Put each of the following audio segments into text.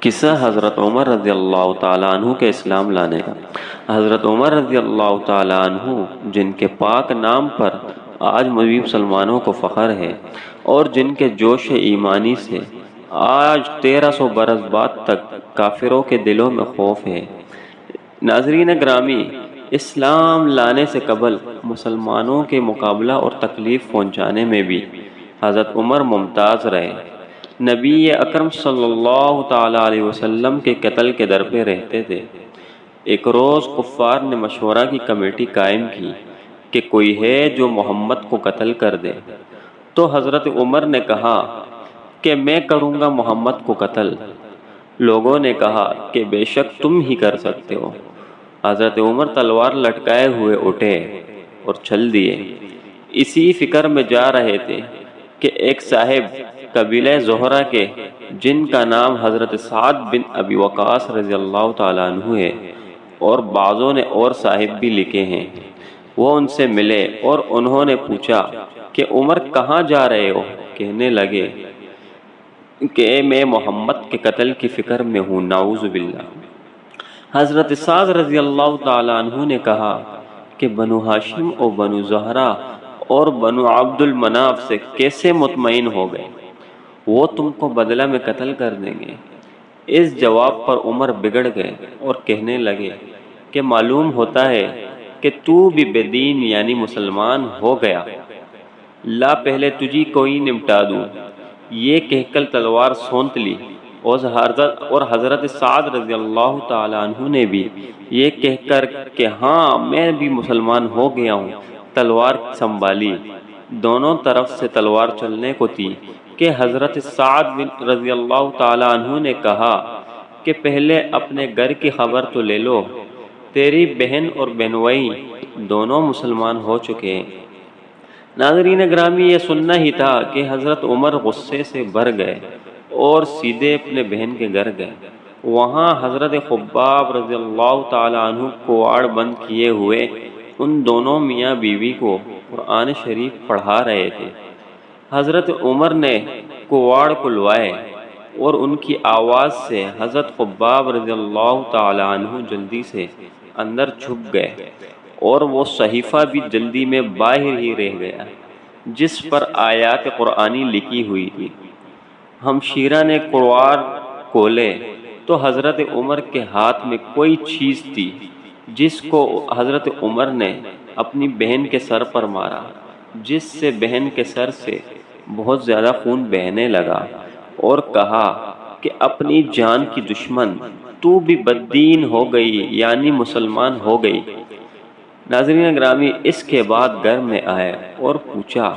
قصہ حضرت عمر رضی اللہ تعالیٰ عنہ کے اسلام لانے کا۔ حضرت عمر رضی اللہ تعالیٰ عنہ جن کے پاک نام پر آج مذہبی مسلمانوں کو فخر ہے اور جن کے جوش ایمانی سے آج 1300 برس بعد تک کافروں کے دلوں میں خوف ہے۔ ناظرین گرامی، اسلام لانے سے قبل مسلمانوں کے مقابلہ اور تکلیف پہنچانے میں بھی حضرت عمر ممتاز رہے۔ نبی اکرم صلی اللہ تعالیٰ علیہ وسلم کے قتل کے در پہ رہتے تھے۔ ایک روز کفار نے مشورہ کی کمیٹی قائم کی کہ کوئی ہے جو محمد کو قتل کر دے، تو حضرت عمر نے کہا کہ میں کروں گا محمد کو قتل۔ لوگوں نے کہا کہ بے شک تم ہی کر سکتے ہو۔ حضرت عمر تلوار لٹکائے ہوئے اٹھے اور چل دیے۔ اسی فکر میں جا رہے تھے کہ ایک صاحب قبیلہ زہرہ کے جن کا نام حضرت سعد بن ابی وقاص رضی اللہ تعالیٰ عنہ ہے اور بعضوں نے اور صاحب بھی لکھے ہیں، وہ ان سے ملے اور انہوں نے پوچھا کہ عمر کہاں جا رہے ہو؟ کہنے لگے کہ میں محمد کے قتل کی فکر میں ہوں، نعوذ باللہ۔ حضرت سعد رضی اللہ تعالیٰ عنہ نے کہا کہ بنو ہاشم اور بنو زہرہ اور بنو عبد المناف سے کیسے مطمئن ہو گئے؟ وہ تم کو بدلہ میں قتل کر دیں گے۔ اس جواب پر عمر بگڑ گئے اور کہنے لگے کہ معلوم ہوتا ہے کہ تو بھی بے دین یعنی مسلمان ہو گیا، لا پہلے تجھی کوئی نمٹا دوں۔ یہ کہہ کر تلوار سونت لی اور حضرت سعد رضی اللہ تعالیٰ عنہ نے بھی یہ کہہ کر کہ ہاں میں بھی مسلمان ہو گیا ہوں، تلوار سنبھالی۔ دونوں طرف سے تلوار چلنے کو تھی کہ حضرت سعد رضی اللہ تعالیٰ عنہ نے کہا کہ پہلے اپنے گھر کی خبر تو لے لو، تیری بہن اور بہنوئی دونوں مسلمان ہو چکے ہیں۔ ناظرین گرامی، یہ سننا ہی تھا کہ حضرت عمر غصے سے بھر گئے اور سیدھے اپنے بہن کے گھر گئے۔ وہاں حضرت خباب رضی اللہ تعالیٰ عنہ کواڑ بند کیے ہوئے ان دونوں میاں بیوی کو قرآن شریف پڑھا رہے تھے۔ حضرت عمر نے کواڑ کھلوائے اور ان کی آواز سے حضرت خباب رضی اللہ تعالیٰ عنہ جلدی سے اندر چھپ گئے اور وہ صحیفہ بھی جلدی میں باہر ہی رہ گیا جس پر آیات قرآنی لکھی ہوئی تھی۔ ہمشیرہ نے کواڑ کھولے تو حضرت عمر کے ہاتھ میں کوئی چیز تھی جس کو حضرت عمر نے اپنی بہن کے سر پر مارا، جس سے بہن کے سر سے بہت زیادہ خون بہنے لگا اور کہا کہ اپنی جان کی دشمن، تو بھی بددین ہو گئی یعنی مسلمان ہو گئی۔ ناظرین گرامی، اس کے بعد گھر میں آئے اور پوچھا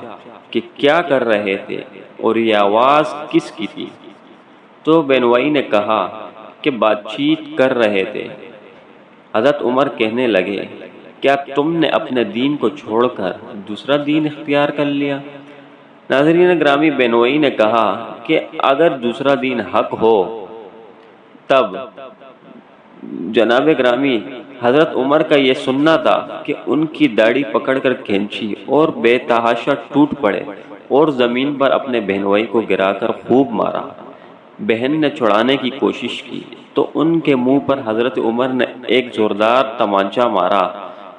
کہ کیا کر رہے تھے اور یہ آواز کس کی تھی؟ تو بہنوئی نے کہا کہ بات چیت کر رہے تھے۔ حضرت عمر کہنے لگے کیا تم نے اپنے دین کو چھوڑ کر دوسرا دین اختیار کر لیا؟ ناظرین گرامی، بہنوئی نے کہا کہ اگر دوسرا دین حق ہو تب جناب گرامی حضرت عمر کا یہ سننا تھا کہ ان کی داڑھی پکڑ کر کھینچی اور بے تحاشا ٹوٹ پڑے اور زمین پر اپنے بہنوئی کو گرا کر خوب مارا۔ بہن نے چھڑانے کی کوشش کی تو ان کے منہ پر حضرت عمر نے ایک زوردار تمانچہ مارا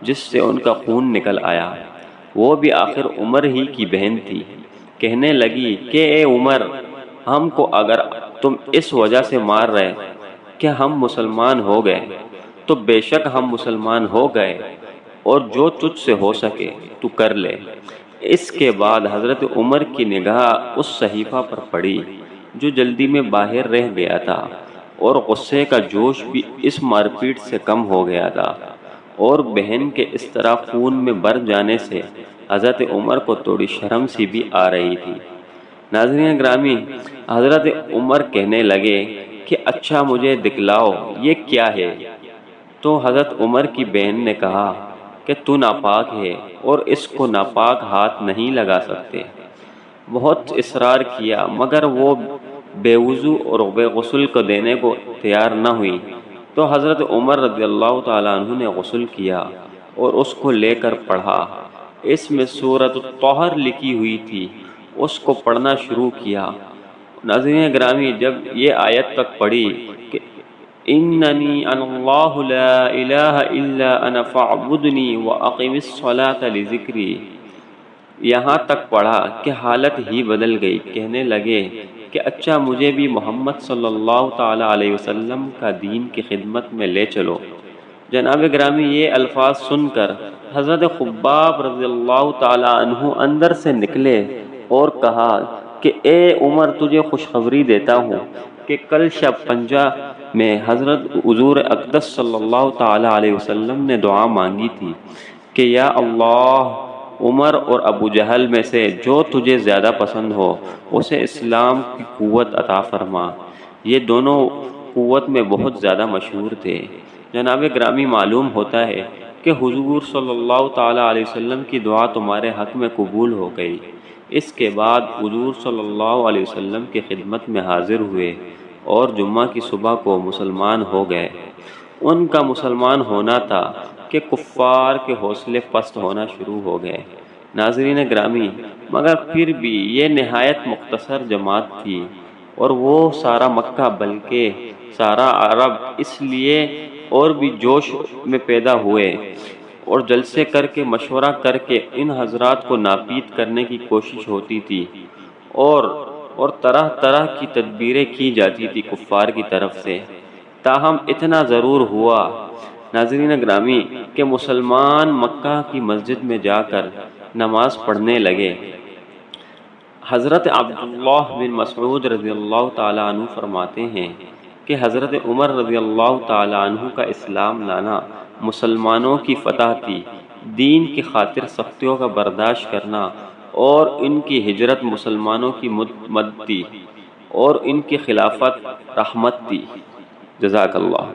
جس سے ان کا خون نکل آیا۔ وہ بھی آخر عمر ہی کی بہن تھی۔ کہنے لگی کہ اے عمر، ہم کو اگر تم اس وجہ سے مار رہے کہ ہم مسلمان ہو گئے تو بے شک ہم مسلمان ہو گئے اور جو تجھ سے ہو سکے تو کر لے۔ اس کے بعد حضرت عمر کی نگاہ اس صحیفہ پر پڑی جو جلدی میں باہر رہ گیا تھا اور غصے کا جوش بھی اس مار پیٹ سے کم ہو گیا تھا اور بہن کے اس طرح خون میں بھر جانے سے حضرت عمر کو تھوڑی شرم سی بھی آ رہی تھی۔ ناظرین گرامی، حضرت عمر کہنے لگے کہ اچھا مجھے دکھلاؤ یہ کیا ہے؟ تو حضرت عمر کی بہن نے کہا کہ تو ناپاک ہے اور اس کو ناپاک ہاتھ نہیں لگا سکتے۔ بہت اصرار کیا مگر وہ بے وضو اور بے غسل کو دینے کو تیار نہ ہوئی تو حضرت عمر رضی اللہ تعالیٰ عنہ نے غسل کیا اور اس کو لے کر پڑھا۔ اس میں سورۃ الطہر لکھی ہوئی تھی، اس کو پڑھنا شروع کیا۔ ناظرین گرامی، جب یہ آیت تک پڑھی اننی ان اللہ لا الہ الا انا فاعبدنی واقم الصلاۃ لذکری۔ یہاں تک پڑھا کہ حالت ہی بدل گئی، کہنے لگے کہ اچھا مجھے بھی محمد صلی اللہ تعالی علیہ وسلم کا دین کی خدمت میں لے چلو۔ جناب گرامی، یہ الفاظ سن کر حضرت خباب رضی اللہ تعالی عنہ اندر سے نکلے اور کہا کہ اے عمر، تجھے خوشخبری دیتا ہوں کہ کل شب پنجہ میں حضرت حضور اقدس صلی اللہ تعالی علیہ وسلم نے دعا مانگی تھی کہ یا اللہ، عمر اور ابو جہل میں سے جو تجھے زیادہ پسند ہو اسے اسلام کی قوت عطا فرما۔ یہ دونوں قوت میں بہت زیادہ مشہور تھے۔ جناب گرامی، معلوم ہوتا ہے کہ حضور صلی اللہ تعالی علیہ وسلم کی دعا تمہارے حق میں قبول ہو گئی۔ اس کے بعد حضور صلی اللہ علیہ وسلم کی خدمت میں حاضر ہوئے اور جمعہ کی صبح کو مسلمان ہو گئے۔ ان کا مسلمان ہونا تھا کہ کفار کے حوصلے پست ہونا شروع ہو گئے۔ ناظرین گرامی، مگر پھر بھی یہ نہایت مختصر جماعت تھی، اور وہ سارا مکہ بلکہ سارا عرب اس لیے اور بھی جوش میں پیدا ہوئے اور جلسے کر کے مشورہ کر کے ان حضرات کو ناپید کرنے کی کوشش ہوتی تھی، اور طرح طرح کی تدبیریں کی جاتی تھی کفار کی طرف سے۔ تاہم اتنا ضرور ہوا ناظرین گرامی کہ مسلمان مکہ کی مسجد میں جا کر نماز پڑھنے لگے۔ حضرت عبداللہ بن مسعود رضی اللہ تعالیٰ عنہ فرماتے ہیں کہ حضرت عمر رضی اللہ تعالیٰ عنہ کا اسلام لانا مسلمانوں کی فتح تھی، دین کی خاطر سختیوں کا برداشت کرنا، اور ان کی ہجرت مسلمانوں کی مدد تھی، اور ان کی خلافت رحمت تھی۔ جزاک اللہ۔